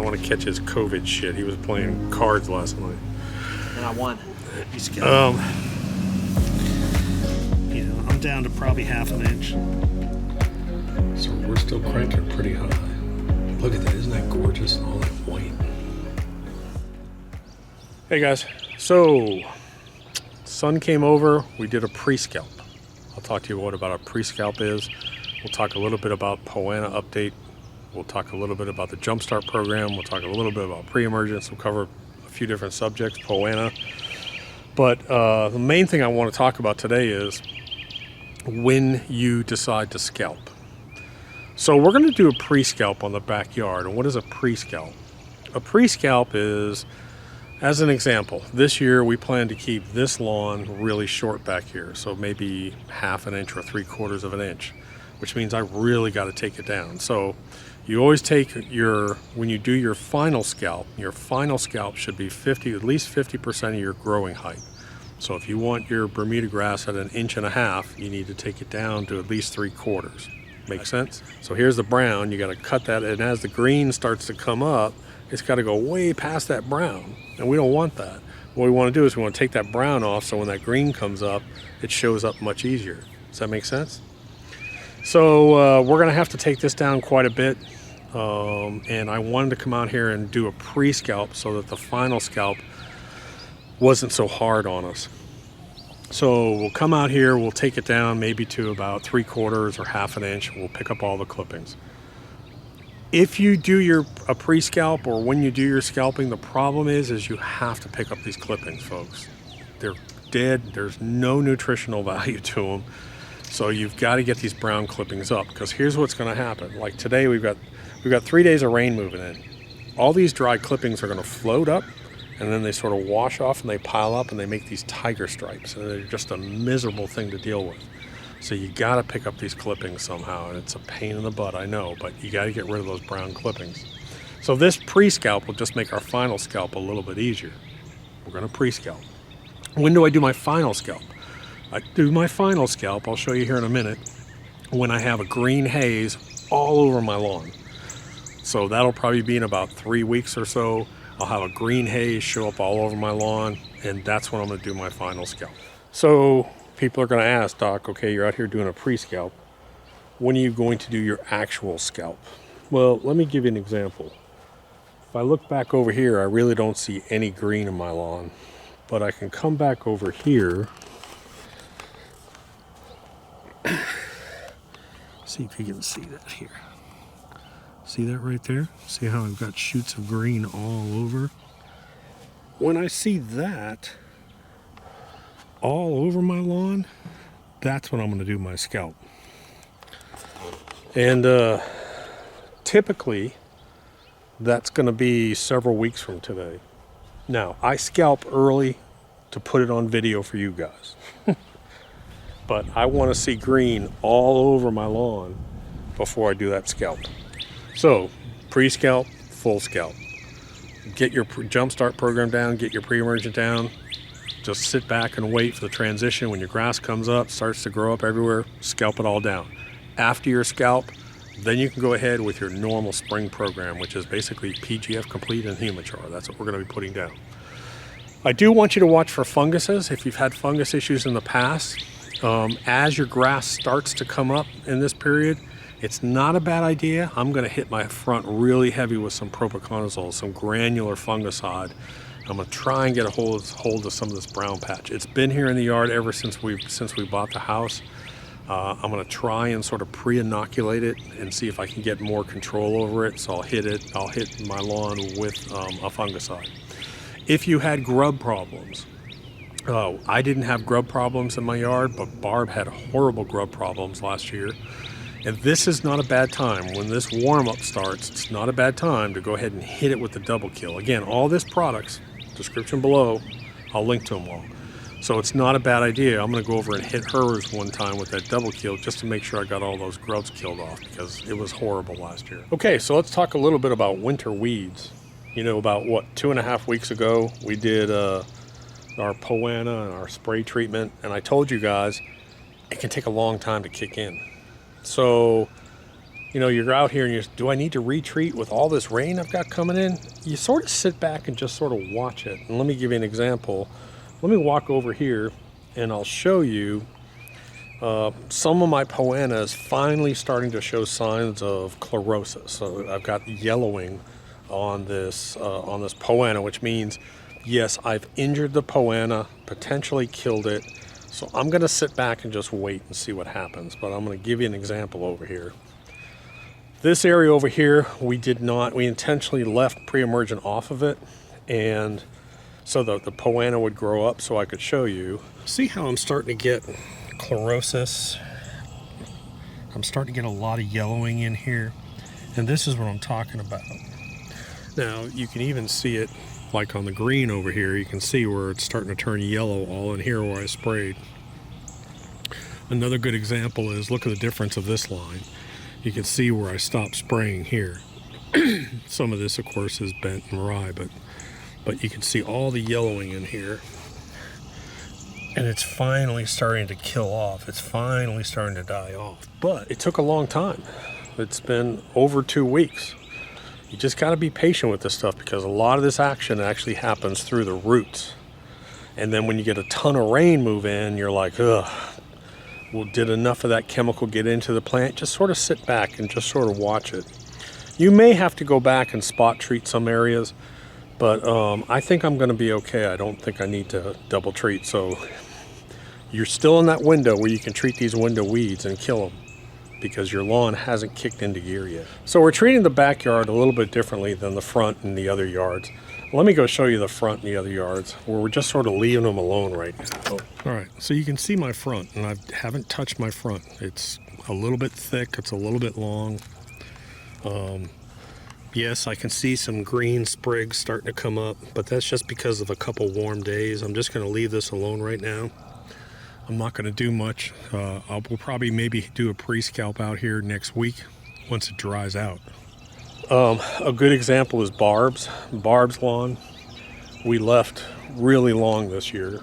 don't want to catch his COVID shit. He was playing cards last night. And I won. You know, I'm down to probably half an inch. So we're still cranking pretty high. Look at that, isn't that gorgeous? All that white. Hey guys, so sun came over, we did a pre-scalp. I'll talk to you what about a pre-scalp is. We'll talk a little bit about Poana update. We'll talk a little bit about the Jumpstart program. We'll talk a little bit about pre-emergence. We'll cover a few different subjects, Poana. But the main thing I want to talk about today is when you decide to scalp. So we're going to do a pre-scalp on the backyard. And what is a pre-scalp? A pre-scalp is, as an example, this year we plan to keep this lawn really short back here. So maybe half an inch or 3/4 of an inch, which means I really got to take it down. So you always take when you do your final scalp should be at least 50% of your growing height. So if you want your Bermuda grass at 1.5 inches, you need to take it down to at least 3/4. Make sense? So here's the brown, you got to cut that, and as the green starts to come up, it's got to go way past that brown, and we don't want that. What we want to do is we want to take that brown off, so when that green comes up, it shows up much easier. Does that make sense? So we're going to have to take this down quite a bit, and I wanted to come out here and do a pre-scalp so that the final scalp wasn't so hard on us. So we'll come out here, we'll take it down maybe to about 3/4 or half an inch. We'll pick up all the clippings. If you do a pre-scalp, or when you do your scalping, the problem is you have to pick up these clippings, folks. They're dead. There's no nutritional value to them. So you've got to get these brown clippings up, because here's what's going to happen. Like today, we've got 3 days of rain moving in. All these dry clippings are going to float up, and then they sort of wash off and they pile up and they make these tiger stripes, and they're just a miserable thing to deal with. So you got to pick up these clippings somehow, and it's a pain in the butt, I know, but you got to get rid of those brown clippings. So this pre-scalp will just make our final scalp a little bit easier. We're going to pre-scalp. When do I do my final scalp? I do my final scalp, I'll show you here in a minute, when I have a green haze all over my lawn. So that'll probably be in about 3 weeks or so. I'll have a green haze show up all over my lawn, and that's when I'm going to do my final scalp. So people are going to ask, Doc, okay, you're out here doing a pre-scalp. When are you going to do your actual scalp? Well, let me give you an example. If I look back over here, I really don't see any green in my lawn, but I can come back over here. See if you can see that here. See that right there? See how I've got shoots of green all over? When I see that all over my lawn, that's when I'm going to do my scalp. And typically, that's going to be several weeks from today. Now, I scalp early to put it on video for you guys. But I want to see green all over my lawn before I do that scalp. So, pre-scalp, full scalp. Get your Jumpstart program down, get your pre-emergent down. Just sit back and wait for the transition. When your grass comes up, starts to grow up everywhere, scalp it all down. After your scalp, then you can go ahead with your normal spring program, which is basically PGF complete and Humichar. That's what we're going to be putting down. I do want you to watch for funguses. If you've had fungus issues in the past, as your grass starts to come up in this period, it's not a bad idea. I'm going to hit my front really heavy with some propiconazole, some granular fungicide. I'm going to try and get a hold of some of this brown patch. It's been here in the yard ever since we bought the house. I'm going to try and sort of pre-inoculate it and see if I can get more control over it. So I'll hit my lawn with a fungicide. If you had grub problems, I didn't have grub problems in my yard, but Barb had horrible grub problems last year. And this is not a bad time. When this warm-up starts, it's not a bad time to go ahead and hit it with the double kill. Again, all this products, description below, I'll link to them all. So it's not a bad idea. I'm going to go over and hit hers one time with that double kill just to make sure I got all those grubs killed off, because it was horrible last year. Okay, so let's talk a little bit about winter weeds. You know, about what, 2.5 weeks ago, we did our Poana and our spray treatment, and I told you guys it can take a long time to kick in. So you know, you're out here and do I need to retreat with all this rain I've got coming in? You sort of sit back and just sort of watch it. And let me give you an example. Let me walk over here and I'll show you some of my poana is finally starting to show signs of chlorosis. So I've got yellowing on this poana, which means, yes, I've injured the poana, potentially killed it. So I'm going to sit back and just wait and see what happens. But I'm going to give you an example over here. This area over here, we intentionally left pre-emergent off of it. And so the poana would grow up so I could show you. See how I'm starting to get chlorosis? I'm starting to get a lot of yellowing in here. And this is what I'm talking about. Now, you can even see it like on the green over here. You can see where it's starting to turn yellow all in here where I sprayed. Another good example is, look at the difference of this line. You can see where I stopped spraying here. Some of this, of course, is bent and rye, but you can see all the yellowing in here. And it's finally starting to kill off. It's finally starting to die off. But it took a long time. It's been over 2 weeks. You just got to be patient with this stuff because a lot of this action actually happens through the roots. And then when you get a ton of rain move in, you're like, ugh. Well, did enough of that chemical get into the plant? Just sort of sit back and just sort of watch it. You may have to go back and spot treat some areas, but I think I'm going to be okay. I don't think I need to double treat. So you're still in that window where you can treat these window weeds and kill them because your lawn hasn't kicked into gear yet. So we're treating the backyard a little bit differently than the front and the other yards. Let me go show you the front and the other yards where we're just sort of leaving them alone right now. All right, so you can see my front, and I haven't touched my front. It's a little bit thick, it's a little bit long. Yes, I can see some green sprigs starting to come up, but that's just because of a couple warm days. I'm just gonna leave this alone right now. I'm not gonna do much. We'll probably maybe do a pre-scalp out here next week once it dries out. A good example is Barb's lawn. We left really long this year.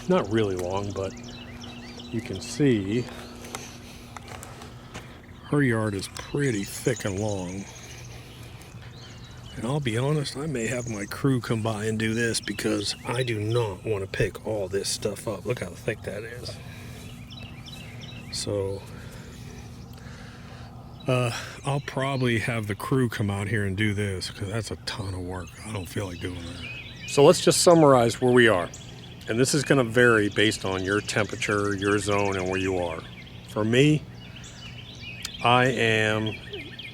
Not really long, but you can see her yard is pretty thick and long. And I'll be honest, I may have my crew come by and do this because I do not want to pick all this stuff up. Look how thick that is. So I'll probably have the crew come out here and do this because that's a ton of work. I don't feel like doing that. So let's just summarize where we are. And this is going to vary based on your temperature, your zone, and where you are. For me, I am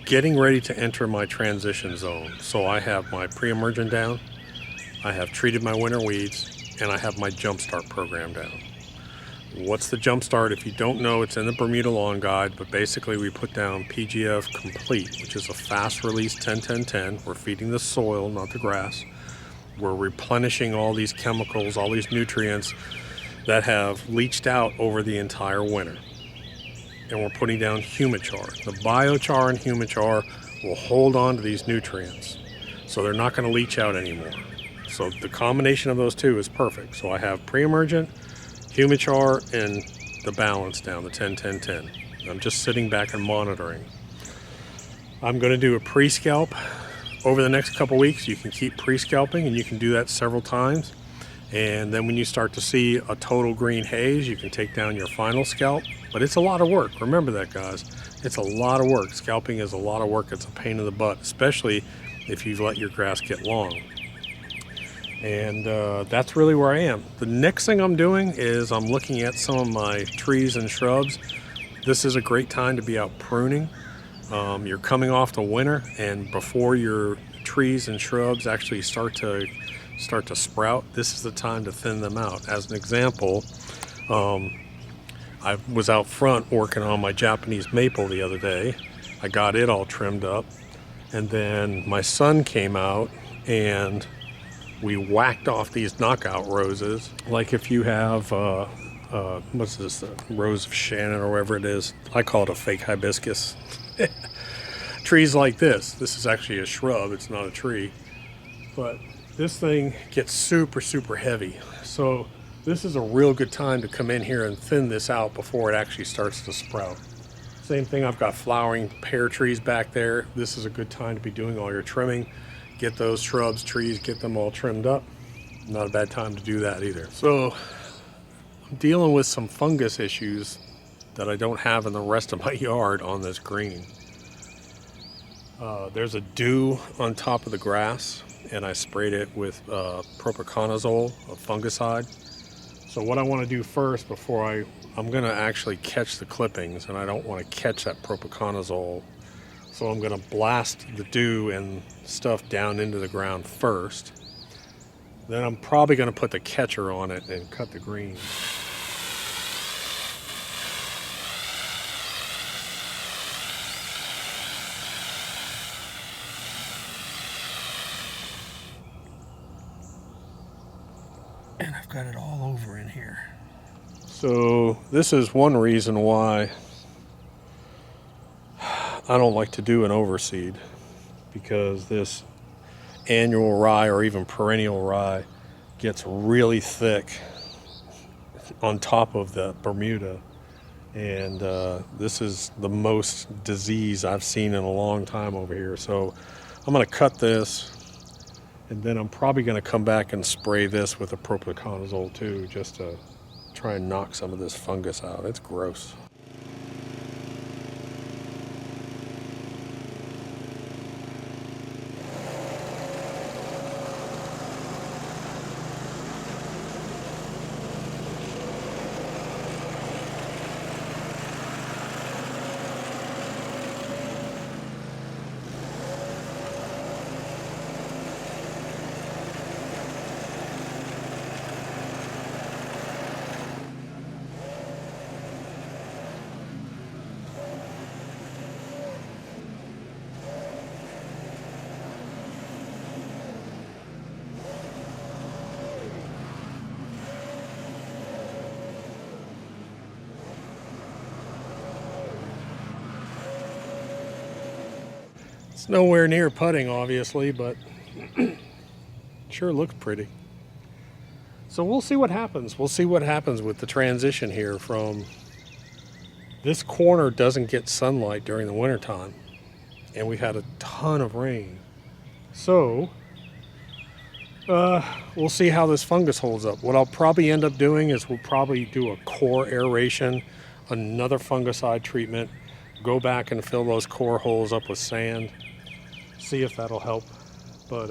getting ready to enter my transition zone. So I have my pre-emergent down, I have treated my winter weeds, and I have my jumpstart program down. What's the jumpstart? If you don't know, it's in the Bermuda Lawn Guide, but basically we put down PGF Complete, which is a fast release 10-10-10. We're feeding the soil, not the grass. We're replenishing all these chemicals, all these nutrients that have leached out over the entire winter. And we're putting down Humichar. The biochar and Humichar will hold on to these nutrients, so they're not going to leach out anymore. So the combination of those two is perfect. So I have pre-emergent, Humichar, and the balance down, the 10-10-10. I'm just sitting back and monitoring. I'm going to do a pre-scalp over the next couple weeks. You can keep pre-scalping, and you can do that several times. And then when you start to see a total green haze, you can take down your final scalp. But it's a lot of work. Remember that, guys. It's a lot of work. Scalping is a lot of work. It's a pain in the butt, especially if you let your grass get long. And that's really where I am. The next thing I'm doing is I'm looking at some of my trees and shrubs. This is a great time to be out pruning. You're coming off the winter, and before your trees and shrubs actually start to sprout, this is the time to thin them out. As an example, I was out front working on my Japanese maple the other day. I got it all trimmed up, and then my son came out and we whacked off these knockout roses. Like if you have what's this, Rose of Shannon or whatever it is, I call it a fake hibiscus. Trees like this is actually a shrub, it's not a tree, but this thing gets super heavy. So this is a real good time to come in here and thin this out before it actually starts to sprout. Same thing, I've got flowering pear trees back there. This is a good time to be doing all your trimming. Get those shrubs, trees, get them all trimmed up. Not a bad time to do that either. So I'm dealing with some fungus issues that I don't have in the rest of my yard on this green. There's a dew on top of the grass, and I sprayed it with propiconazole, a fungicide. So what I want to do first before I'm going to actually catch the clippings, and I don't want to catch that propiconazole. So I'm going to blast the dew and stuff down into the ground first. Then I'm probably going to put the catcher on it and cut the green. And I've got it all over in here. So this is one reason why I don't like to do an overseed, because this annual rye or even perennial rye gets really thick on top of the Bermuda, and this is the most disease I've seen in a long time over here. So I'm going to cut this, and then I'm probably going to come back and spray this with a propiconazole too, just to try and knock some of this fungus out. It's gross. It's nowhere near putting, obviously, but sure looks pretty. So we'll see what happens. We'll see what happens with the transition here from this corner doesn't get sunlight during the wintertime, and we've had a ton of rain. So we'll see how this fungus holds up. What I'll probably end up doing is we'll probably do a core aeration, another fungicide treatment, go back and fill those core holes up with sand, see if that'll help. But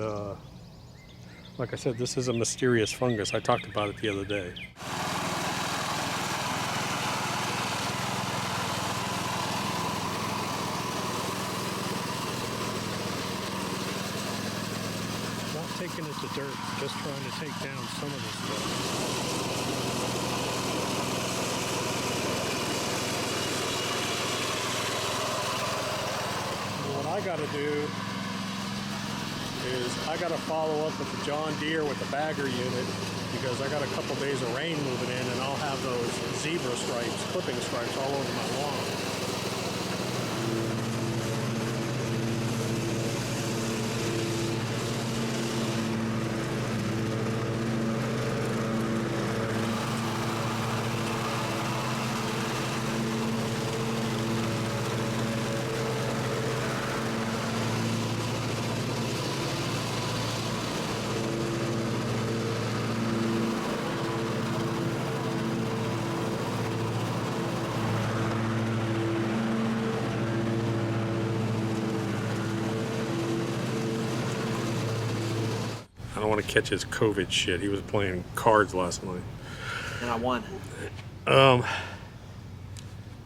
like I said, this is a mysterious fungus. I talked about it the other day. Not taking it to dirt, just trying to take down some of this stuff. What I got to do is I got to follow up with the John Deere with the bagger unit, because I got a couple days of rain moving in, and I'll have those zebra stripes, clipping stripes all over my lawn. I don't want to catch his COVID shit. He was playing cards last night. And I won.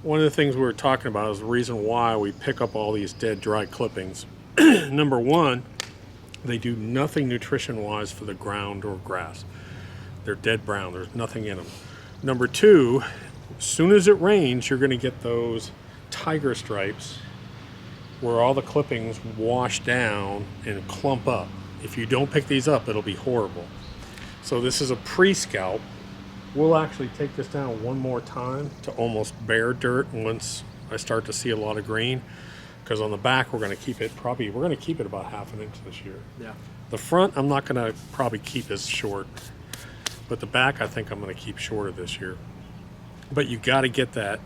One of the things we were talking about is the reason why we pick up all these dead, dry clippings. Number one, they do nothing nutrition-wise for the ground or grass. They're dead brown. There's nothing in them. Number two, as soon as it rains, you're going to get those tiger stripes where all the clippings wash down and clump up. If you don't pick these up, it'll be horrible. So this is a pre-scalp. We'll actually take this down one more time to almost bare dirt once I start to see a lot of green, because on the back we're going to keep it about half an inch this year. Yeah. The front I'm not going to probably keep as short, but the back I think I'm going to keep shorter this year. But you got to get that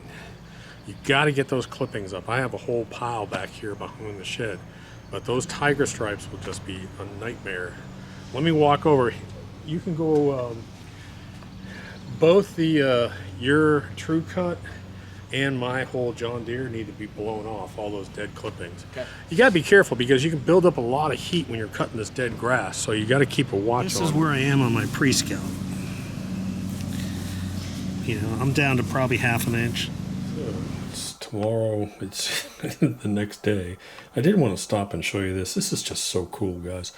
You got to get those clippings up. I have a whole pile back here behind the shed, but those tiger stripes will just be a nightmare. Let me walk over. You can go both the your True Cut and my whole John Deere need to be blown off, all those dead clippings. Okay. You got to be careful because you can build up a lot of heat when you're cutting this dead grass, so you got to keep a watch on This is where I am on my pre-scalp. You know, I'm down to probably half an inch. It's tomorrow, it's the next day. I did want to stop and show you this. This is just so cool, guys.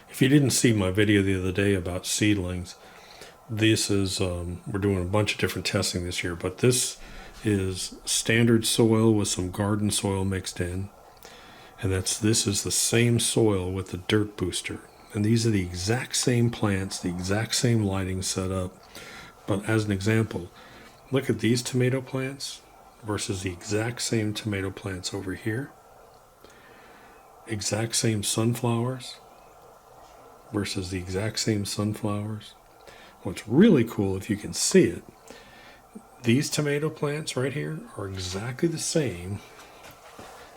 If you didn't see my video the other day about seedlings, this is, we're doing a bunch of different testing this year, but this is standard soil with some garden soil mixed in. And this is the same soil with the dirt booster. And these are the exact same plants, the exact same lighting setup. But as an example, look at these tomato plants versus the exact same tomato plants over here. Exact same sunflowers versus the exact same sunflowers. What's really cool, if you can see it, these tomato plants right here are exactly the same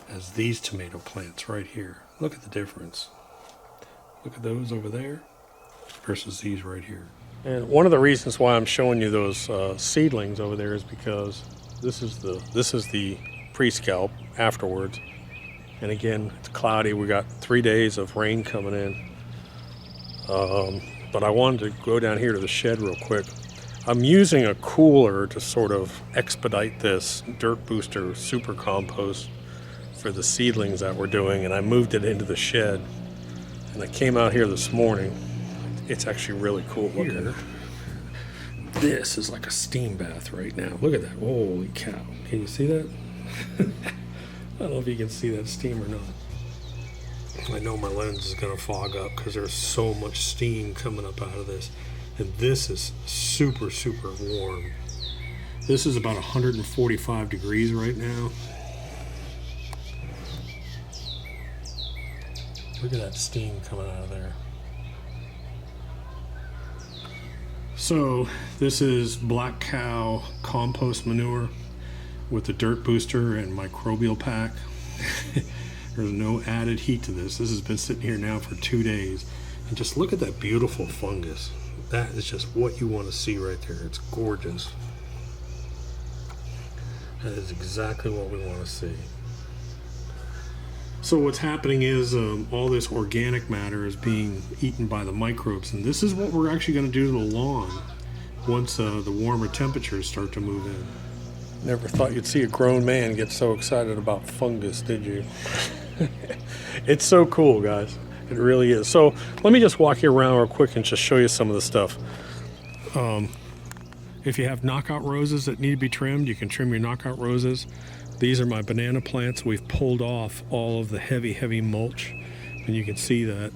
as these tomato plants right here. Look at the difference. Look at those over there versus these right here. And one of the reasons why I'm showing you those seedlings over there is because this is the pre-scalp afterwards. And again, it's cloudy. We got 3 days of rain coming in. But I wanted to go down here to the shed real quick. I'm using a cooler to sort of expedite this dirt booster super compost for the seedlings that we're doing, and I moved it into the shed. And I came out here this morning. It's actually really cool here. This is like a steam bath right now. Look at that. Holy cow. Can you see that? I don't know if you can see that steam or not. I know my lens is going to fog up because there's so much steam coming up out of this. And this is super, super warm. This is about 145 degrees right now. Look at that steam coming out of there. So this is Black Cow compost manure with the dirt booster and microbial pack. There's no added heat to this. This has been sitting here now for 2 days. And just look at that beautiful fungus. That is just what you want to see right there. It's gorgeous. That is exactly what we want to see. So what's happening is all this organic matter is being eaten by the microbes, and this is what we're actually going to do to the lawn once the warmer temperatures start to move in. Never thought you'd see a grown man get so excited about fungus, did you? It's so cool, guys. It really is. So let me just walk you around real quick and just show you some of the stuff. If you have knockout roses that need to be trimmed, you can trim your knockout roses. These are my banana plants. We've pulled off all of the heavy mulch, and you can see that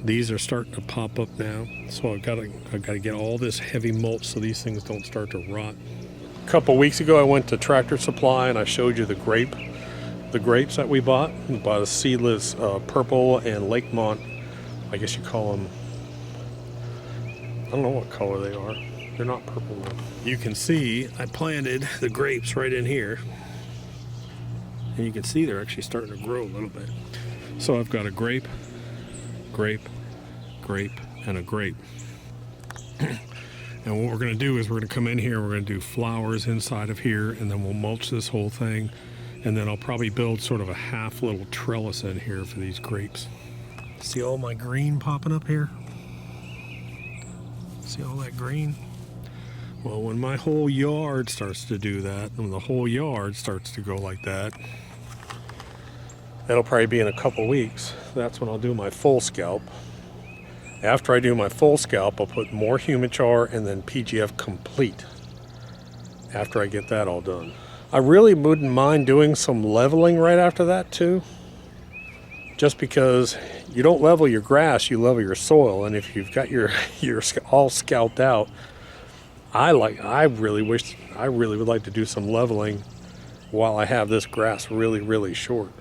these are starting to pop up now. So I've got to get all this heavy mulch so these things don't start to rot. A couple weeks ago, I went to Tractor Supply and I showed you the grapes that we bought. We bought a seedless purple and Lakemont. I guess you call them. I don't know what color they are. They're not purple though. You can see I planted the grapes right in here. And you can see they're actually starting to grow a little bit. So I've got a grape, and a grape. And what we're going to do is we're going to come in here, we're going to do flowers inside of here, and then we'll mulch this whole thing. And then I'll probably build sort of a half little trellis in here for these grapes. See all my green popping up here? See all that green? Well, when my whole yard starts to do that, when the whole yard starts to go like that, that'll probably be in a couple weeks. That's when I'll do my full scalp. After I do my full scalp, I'll put more Humichar and then PGF Complete after I get that all done. I really wouldn't mind doing some leveling right after that too. Just because you don't level your grass, you level your soil. And if you've got your all scalped out, I really would like to do some leveling while I have this grass really short.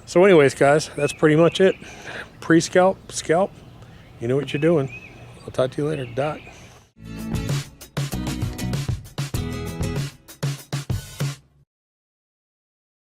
So anyways, guys, that's pretty much it. Pre-scalp, scalp, you know what you're doing. I'll talk to you later. Doc.